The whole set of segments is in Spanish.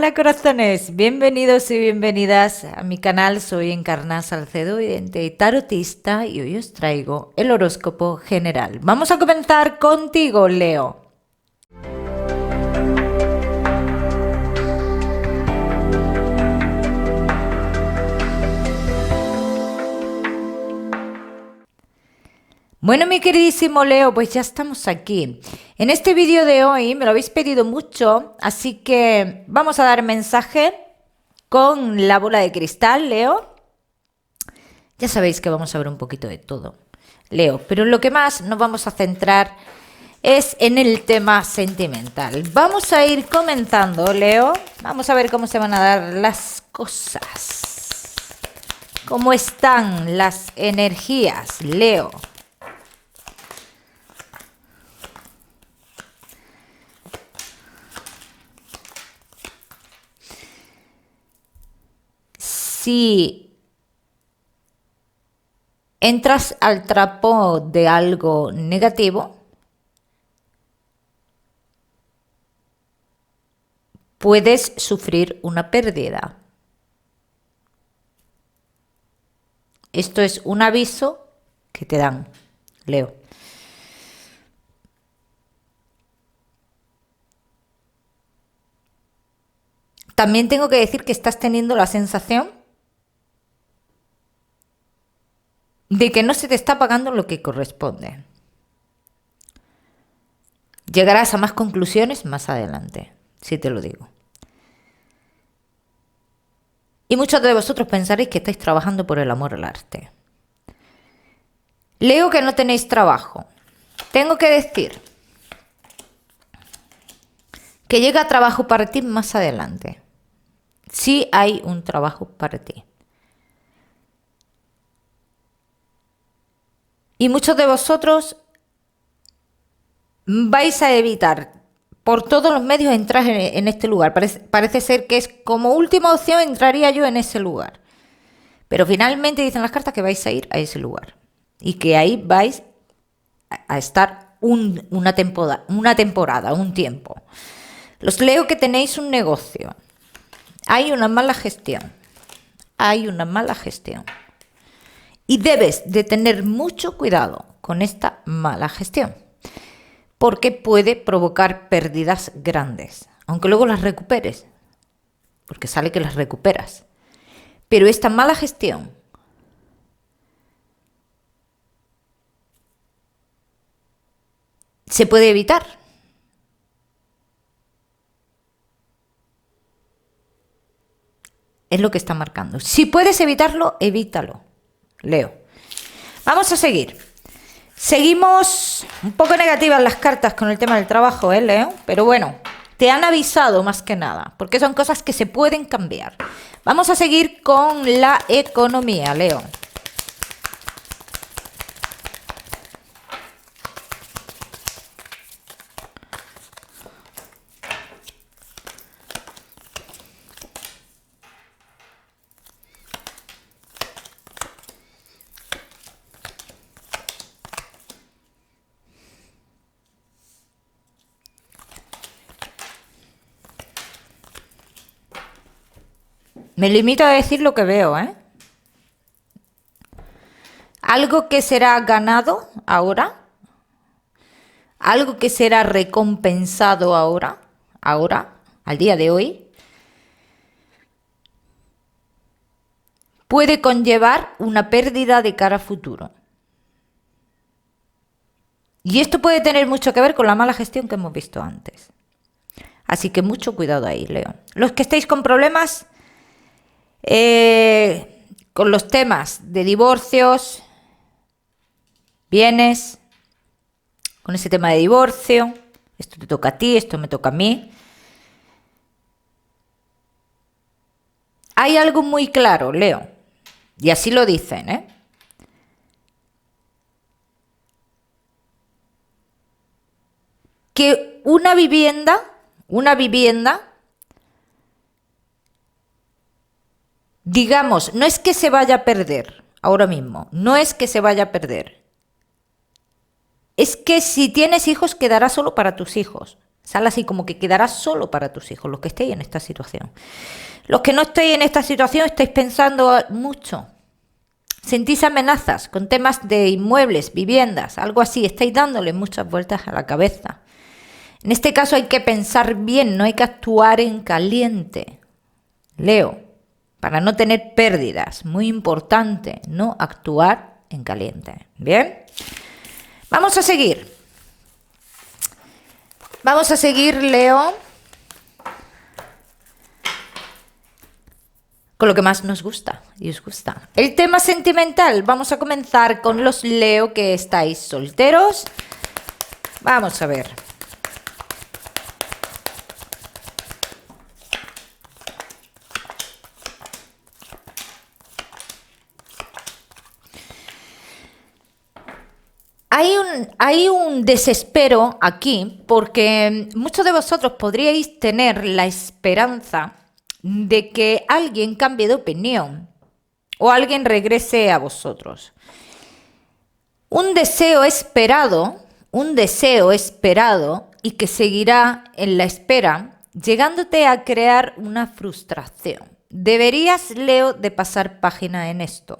Hola corazones, bienvenidos y bienvenidas a mi canal. Soy Encarna Salcedo, vidente y tarotista, y hoy os traigo el horóscopo general. Vamos a comenzar contigo, Leo. Bueno, mi queridísimo Leo, pues ya estamos aquí. En este vídeo de hoy me lo habéis pedido mucho, así que vamos a dar mensaje con la bola de cristal, Leo. Ya sabéis que vamos a ver un poquito de todo, Leo, pero lo que más nos vamos a centrar es en el tema sentimental. Vamos a ir comenzando, Leo. Vamos a ver cómo se van a dar las cosas. ¿Cómo están las energías, Leo? Si entras al trapo de algo negativo, puedes sufrir una pérdida. Esto es un aviso que te dan, Leo. También tengo que decir que estás teniendo la sensación de que no se te está pagando lo que corresponde. Llegarás a más conclusiones más adelante, si te lo digo. Y muchos de vosotros pensaréis que estáis trabajando por el amor al arte. Leo que no tenéis trabajo. Tengo que decir que llega trabajo para ti más adelante. Sí hay un trabajo para ti. Y muchos de vosotros vais a evitar por todos los medios entrar en este lugar. Parece ser que es como última opción entraría yo en ese lugar. Pero finalmente dicen las cartas que vais a ir a ese lugar. Y que ahí vais a estar una temporada, un tiempo. Los leo que tenéis un negocio. Hay una mala gestión. Hay una mala gestión. Y debes de tener mucho cuidado con esta mala gestión, porque puede provocar pérdidas grandes, aunque luego las recuperes, porque sale que las recuperas. Pero esta mala gestión se puede evitar. Es lo que está marcando. Si puedes evitarlo, evítalo, Leo. Vamos a seguir. Seguimos un poco negativas las cartas con el tema del trabajo, Leo? Pero bueno, te han avisado más que nada, porque son cosas que se pueden cambiar. Vamos a seguir con la economía, Leo. Me limito a decir lo que veo, ¿eh? Algo que será ganado ahora, algo que será recompensado ahora, al día de hoy, puede conllevar una pérdida de cara a futuro. Y esto puede tener mucho que ver con la mala gestión que hemos visto antes. Así que mucho cuidado ahí, Leo. Los que estéis con problemas con los temas de divorcios, bienes, con ese tema de divorcio, esto te toca a ti, esto me toca a mí. Hay algo muy claro, Leo, y así lo dicen, ¿eh? Que una vivienda, digamos, no es que se vaya a perder ahora mismo, no es que se vaya a perder. Es que si tienes hijos, quedará solo para tus hijos. Sale así como que quedarás solo para tus hijos, los que estéis en esta situación. Los que no estéis en esta situación estáis pensando mucho. Sentís amenazas con temas de inmuebles, viviendas, algo así. Estáis dándole muchas vueltas a la cabeza. En este caso hay que pensar bien, no hay que actuar en caliente. Leo, para no tener pérdidas, muy importante, no actuar en caliente. ¿Bien? Vamos a seguir. Vamos a seguir, Leo, con lo que más nos gusta y os gusta. El tema sentimental. Vamos a comenzar con los Leo que estáis solteros. Vamos a ver. Hay un desespero aquí porque muchos de vosotros podríais tener la esperanza de que alguien cambie de opinión o alguien regrese a vosotros. Un deseo esperado y que seguirá en la espera, llegándote a crear una frustración. Deberías, Leo, de pasar página en esto.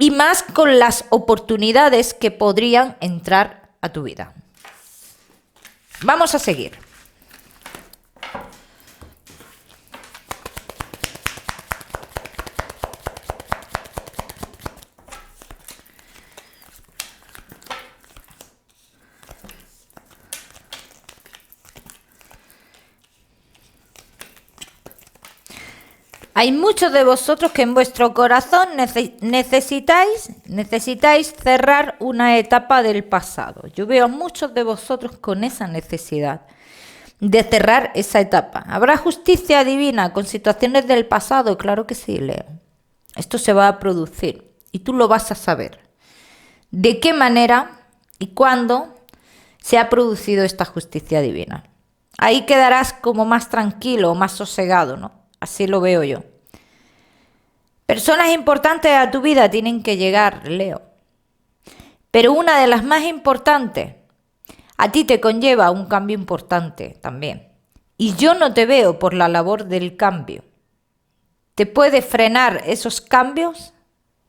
Y más con las oportunidades que podrían entrar a tu vida. Vamos a seguir. Hay muchos de vosotros que en vuestro corazón necesitáis cerrar una etapa del pasado. Yo veo a muchos de vosotros con esa necesidad de cerrar esa etapa. ¿Habrá justicia divina con situaciones del pasado? Claro que sí, Leo. Esto se va a producir y tú lo vas a saber. ¿De qué manera y cuándo se ha producido esta justicia divina? Ahí quedarás como más tranquilo, más sosegado, ¿no? Así lo veo yo. Personas importantes a tu vida tienen que llegar, Leo. Pero una de las más importantes, a ti te conlleva un cambio importante también. Y yo no te veo por la labor del cambio. ¿Te puede frenar esos cambios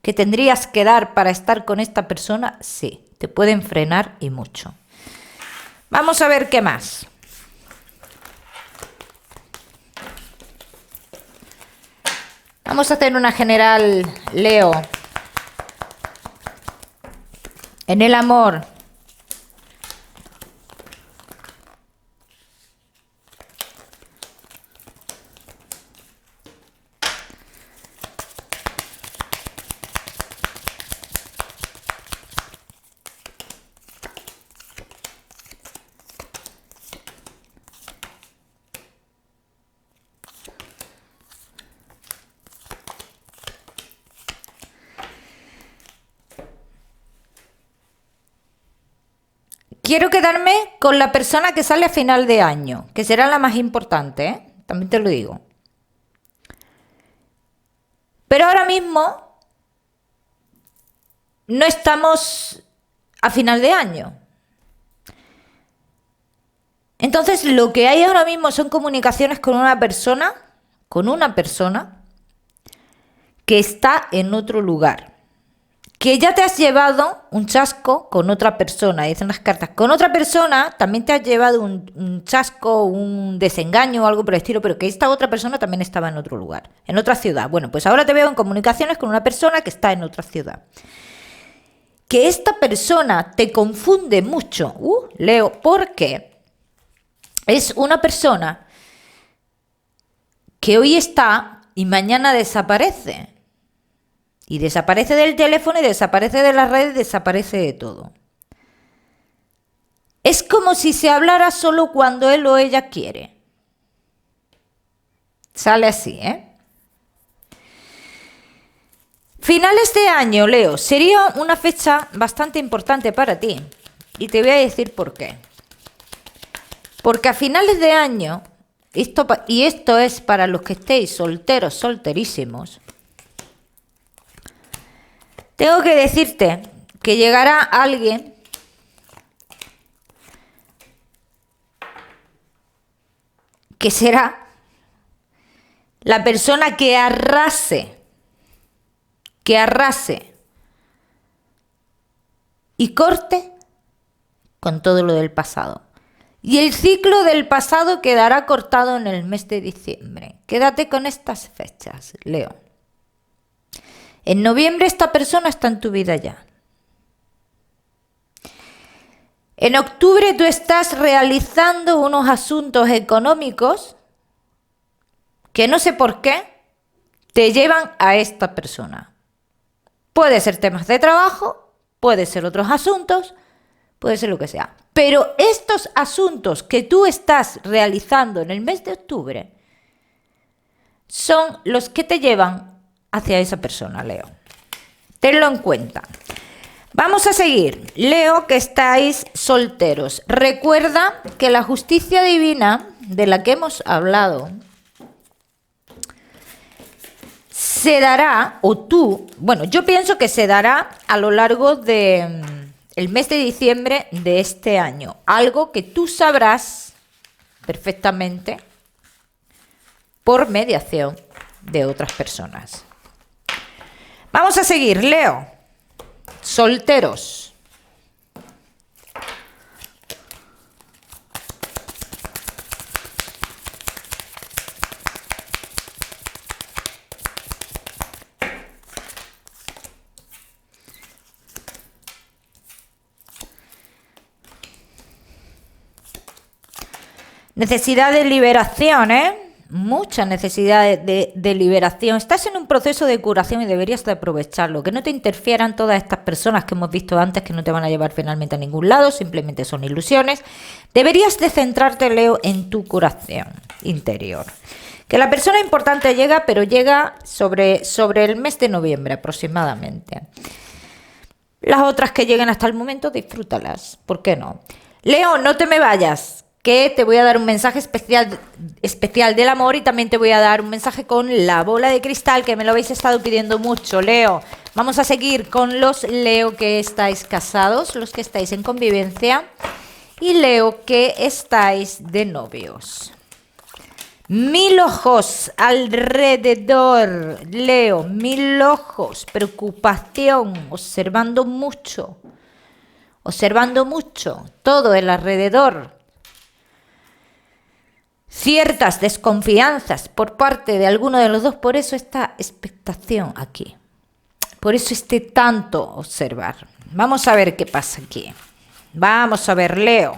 que tendrías que dar para estar con esta persona? Sí, te pueden frenar y mucho. Vamos a ver qué más. Vamos a hacer una general, Leo. En el amor. Quiero quedarme con la persona que sale a final de año, que será la más importante, ¿eh? También te lo digo. Pero ahora mismo no estamos a final de año. Entonces lo que hay ahora mismo son comunicaciones con una persona que está en otro lugar. Que ya te has llevado un chasco con otra persona, dicen las cartas. Con otra persona también te has llevado un chasco, un desengaño o algo por el estilo, pero que esta otra persona también estaba en otro lugar, en otra ciudad. Bueno, pues ahora te veo en comunicaciones con una persona que está en otra ciudad. Que esta persona te confunde mucho, Leo, porque es una persona que hoy está y mañana desaparece. Y desaparece del teléfono y desaparece de las redes, desaparece de todo. Es como si se hablara solo cuando él o ella quiere. Sale así, ¿eh? Finales de año, Leo, sería una fecha bastante importante para ti. Y te voy a decir por qué. Porque a finales de año, esto es para los que estéis solteros, solterísimos, tengo que decirte que llegará alguien que será la persona que arrase y corte con todo lo del pasado. Y el ciclo del pasado quedará cortado en el mes de diciembre. Quédate con estas fechas, Leo. En noviembre esta persona está en tu vida ya. En octubre tú estás realizando unos asuntos económicos que no sé por qué te llevan a esta persona. Puede ser temas de trabajo, puede ser otros asuntos, puede ser lo que sea. Pero estos asuntos que tú estás realizando en el mes de octubre son los que te llevan hacia esa persona, Leo. Tenlo en cuenta. Vamos a seguir. Leo, que estáis solteros. Recuerda que la justicia divina de la que hemos hablado se dará, o tú, bueno, yo pienso que se dará a lo largo de el mes de diciembre de este año. Algo que tú sabrás perfectamente por mediación de otras personas. Vamos a seguir, Leo. Solteros. Necesidad de liberación, ¿eh? Mucha necesidad de liberación. Estás en un proceso de curación y deberías de aprovecharlo. Que no te interfieran todas estas personas que hemos visto antes que no te van a llevar finalmente a ningún lado, simplemente son ilusiones. Deberías de centrarte, Leo, en tu curación interior. Que la persona importante llega, pero llega sobre el mes de noviembre aproximadamente. Las otras que lleguen hasta el momento, disfrútalas. ¿Por qué no? Leo, no te me vayas, que te voy a dar un mensaje especial del amor y también te voy a dar un mensaje con la bola de cristal, que me lo habéis estado pidiendo mucho, Leo. Vamos a seguir con los Leo que estáis casados, los que estáis en convivencia y Leo que estáis de novios. 1000 ojos alrededor, Leo, 1000 ojos, preocupación, observando mucho, todo el alrededor. Ciertas desconfianzas por parte de alguno de los dos, por eso esta expectación aquí, por eso este tanto observar. Vamos a ver qué pasa aquí. Vamos a ver, Leo.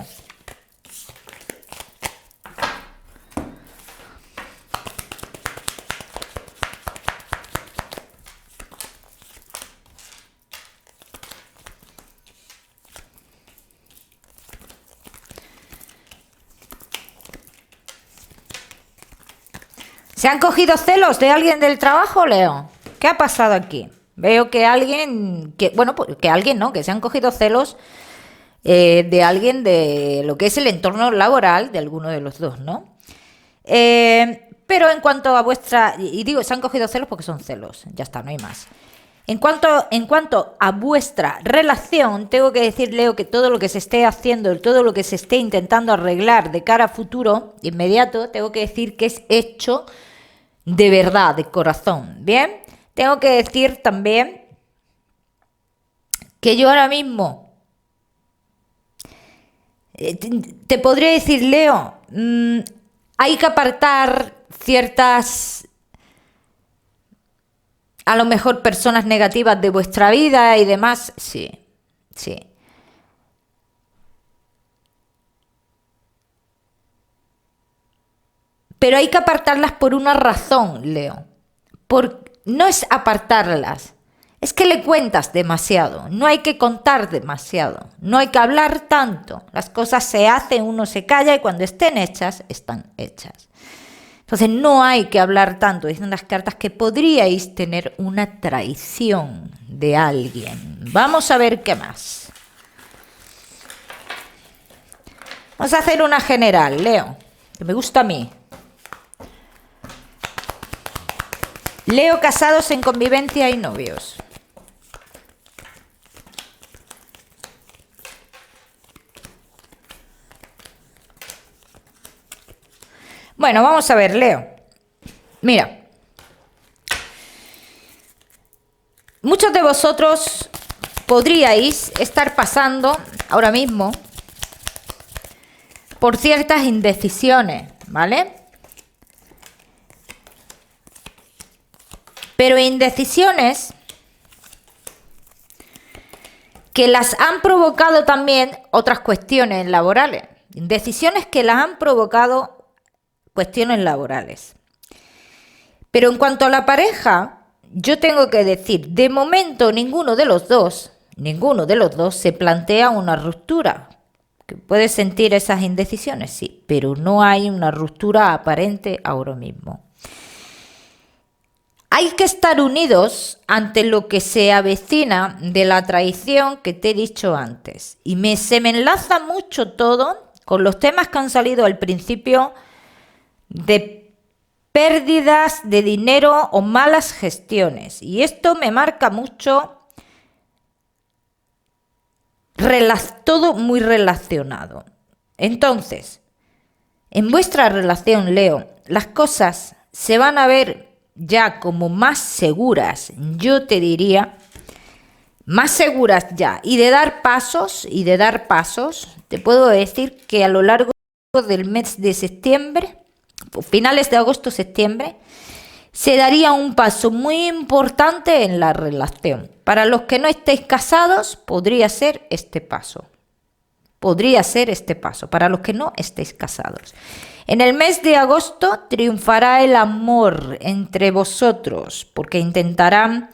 ¿Se han cogido celos de alguien del trabajo, Leo? ¿Qué ha pasado aquí? Veo que alguien, que se han cogido celos de alguien de lo que es el entorno laboral de alguno de los dos, ¿no? Pero en cuanto a vuestra, y digo, se han cogido celos porque son celos, ya está, no hay más. En cuanto a vuestra relación, tengo que decir, Leo, que todo lo que se esté haciendo, todo lo que se esté intentando arreglar de cara a futuro, inmediato, tengo que decir que es hecho de verdad, de corazón, ¿bien? Tengo que decir también que yo ahora mismo te podría decir, Leo, hay que apartar ciertas, a lo mejor, personas negativas de vuestra vida y demás. Sí. Pero hay que apartarlas por una razón, Leo. No es apartarlas, es que le cuentas demasiado. No hay que contar demasiado, no hay que hablar tanto. Las cosas se hacen, uno se calla y cuando estén hechas, están hechas. Entonces no hay que hablar tanto. Dicen las cartas que podríais tener una traición de alguien. Vamos a ver qué más. Vamos a hacer una general, Leo, que me gusta a mí. Leo, casados en convivencia y novios. Bueno, vamos a ver, Leo. Mira. Muchos de vosotros podríais estar pasando ahora mismo por ciertas indecisiones, ¿vale? Pero indecisiones que las han provocado también otras cuestiones laborales. Indecisiones que las han provocado cuestiones laborales. Pero en cuanto a la pareja, yo tengo que decir, de momento ninguno de los dos se plantea una ruptura. ¿Que puedes sentir esas indecisiones? Sí, pero no hay una ruptura aparente ahora mismo. Hay que estar unidos ante lo que se avecina de la traición que te he dicho antes. Y se me enlaza mucho todo con los temas que han salido al principio de pérdidas de dinero o malas gestiones. Y esto me marca mucho, todo muy relacionado. Entonces, en vuestra relación, Leo, las cosas se van a ver ya como más seguras, yo te diría, más seguras ya. Y de dar pasos, te puedo decir que a lo largo del mes de septiembre, finales de agosto-septiembre, se daría un paso muy importante en la relación. Para los que no estéis casados, podría ser este paso. Para los que no estéis casados. En el mes de agosto triunfará el amor entre vosotros, porque intentarán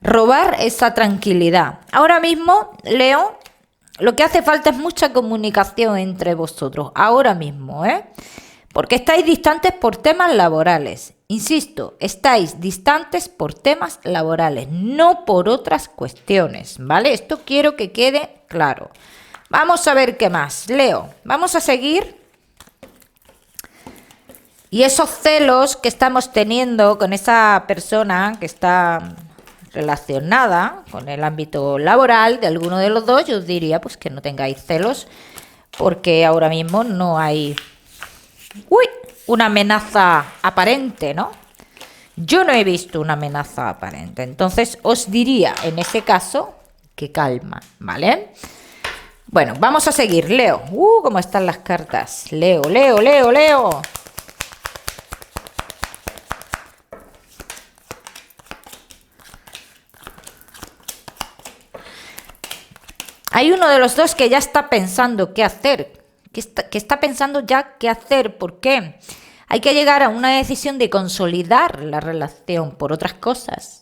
robar esa tranquilidad. Ahora mismo, Leo, lo que hace falta es mucha comunicación entre vosotros, ahora mismo, porque estáis distantes por temas laborales. Insisto, estáis distantes por temas laborales, no por otras cuestiones, ¿vale? Esto quiero que quede claro. Vamos a ver qué más, Leo. Vamos a seguir. Y esos celos que estamos teniendo con esa persona que está relacionada con el ámbito laboral de alguno de los dos, yo os diría pues que no tengáis celos, porque ahora mismo no hay una amenaza aparente, ¿no? Yo no he visto una amenaza aparente. Entonces os diría en ese caso que calma, ¿vale? Bueno, vamos a seguir, Leo. ¿Cómo están las cartas? Leo. Hay uno de los dos que ya está pensando qué hacer, que está pensando ya qué hacer. ¿Por qué? Hay que llegar a una decisión de consolidar la relación por otras cosas.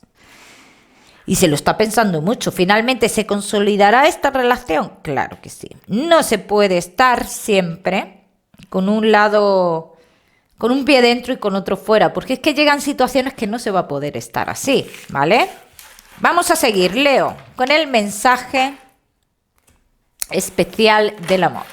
Y se lo está pensando mucho. ¿Finalmente se consolidará esta relación? Claro que sí. No se puede estar siempre con un lado, con un pie dentro y con otro fuera, porque es que llegan situaciones que no se va a poder estar así, ¿vale? Vamos a seguir, Leo, con el mensaje especial del amor.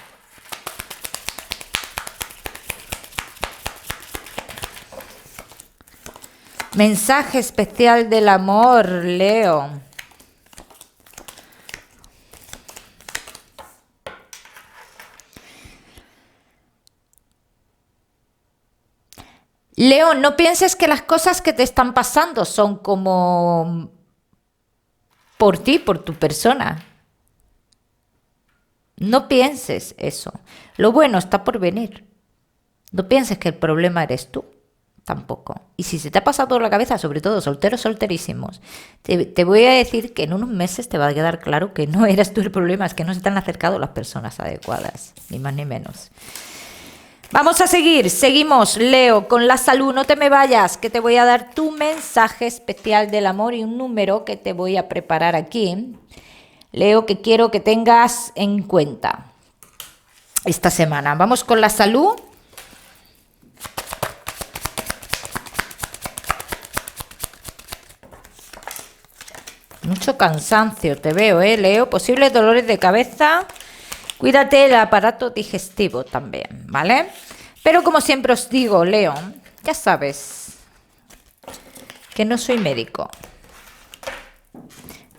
Mensaje especial del amor, Leo. Leo, no pienses que las cosas que te están pasando son como por ti, por tu persona. No pienses eso. Lo bueno está por venir. No pienses que el problema eres tú. Tampoco. Y si se te ha pasado por la cabeza, sobre todo solteros, solterísimos, te voy a decir que en unos meses te va a quedar claro que no eras tú el problema, es que no se te han acercado las personas adecuadas, ni más ni menos. Vamos a seguir, seguimos, Leo, con la salud. No te me vayas, que te voy a dar tu mensaje especial del amor y un número que te voy a preparar aquí, Leo, que quiero que tengas en cuenta esta semana. Vamos con la salud. Mucho cansancio te veo, Leo. Posibles dolores de cabeza. Cuídate el aparato digestivo también, ¿vale? Pero como siempre os digo, Leo, ya sabes que no soy médico.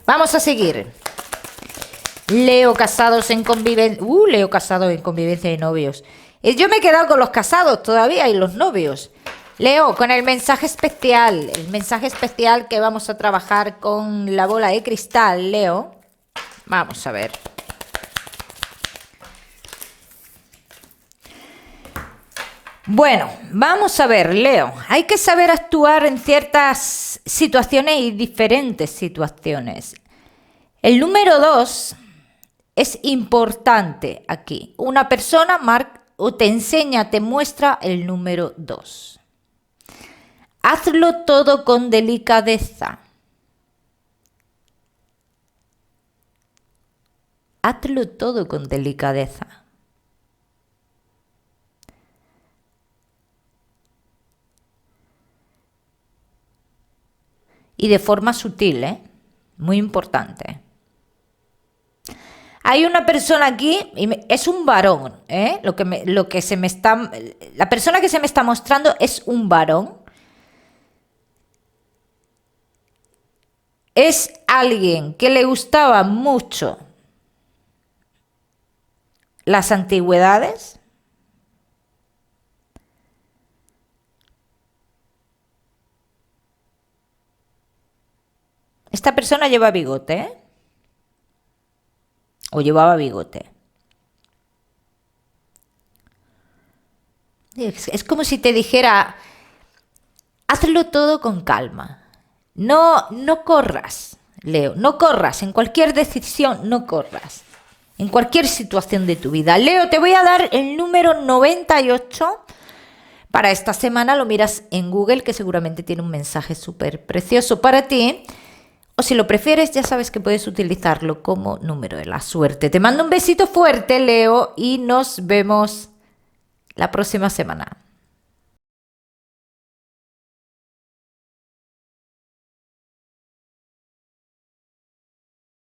Vamos a seguir. Leo, casados en convivencia. Leo, casado en convivencia y novios. Yo me he quedado con los casados todavía y los novios. Leo, con el mensaje especial que vamos a trabajar con la bola de cristal, Leo. Vamos a ver. Bueno, vamos a ver, Leo. Hay que saber actuar en ciertas situaciones y diferentes situaciones. El número 2 es importante aquí. Una persona o te enseña, te muestra el número 2. Hazlo todo con delicadeza. Hazlo todo con delicadeza. Y de forma sutil, ¿eh? Muy importante. Hay una persona aquí, es un varón, ¿eh? La persona que se me está mostrando es un varón. Es alguien que le gustaba mucho las antigüedades. Esta persona lleva bigote, ¿eh? O llevaba bigote. Es como si te dijera, hazlo todo con calma. No corras, Leo, no corras. En cualquier decisión, no corras. En cualquier situación de tu vida. Leo, te voy a dar el número 98. Para esta semana lo miras en Google, que seguramente tiene un mensaje súper precioso para ti. O si lo prefieres, ya sabes que puedes utilizarlo como número de la suerte. Te mando un besito fuerte, Leo, y nos vemos la próxima semana.